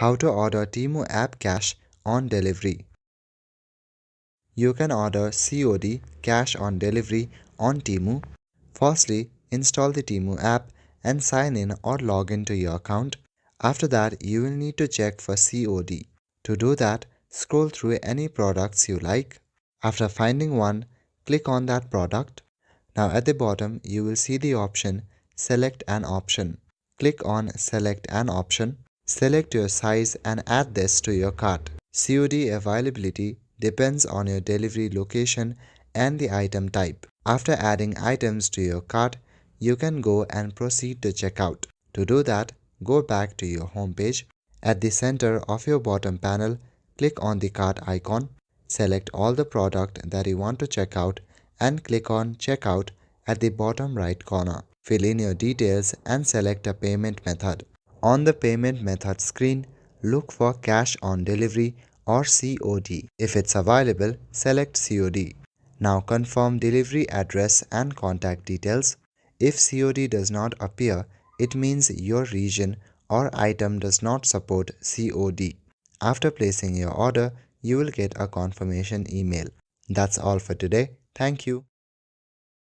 How to order Temu App cash on delivery. You can order COD cash on delivery on Temu. Firstly, install the Temu app and sign in or log into your account. After that, you will need to check for COD. To do that, scroll through any products you like. After finding one, click on that product. Now at the bottom, you will see the option Select an option. Click on Select an option. Select your size and add this to your cart. COD availability depends on your delivery location and the item type. After adding items to your cart, you can go and proceed to checkout. To do that, go back to your home page. At the center of your bottom panel, click on the cart icon. Select all the product that you want to check out and click on Checkout at the bottom right corner. Fill in your details and select a payment method. On the payment method screen, look for cash on delivery or COD. If it's available, select COD. Now confirm delivery address and contact details. If COD does not appear, it means your region or item does not support COD. After placing your order, you will get a confirmation email. That's all for today. Thank you.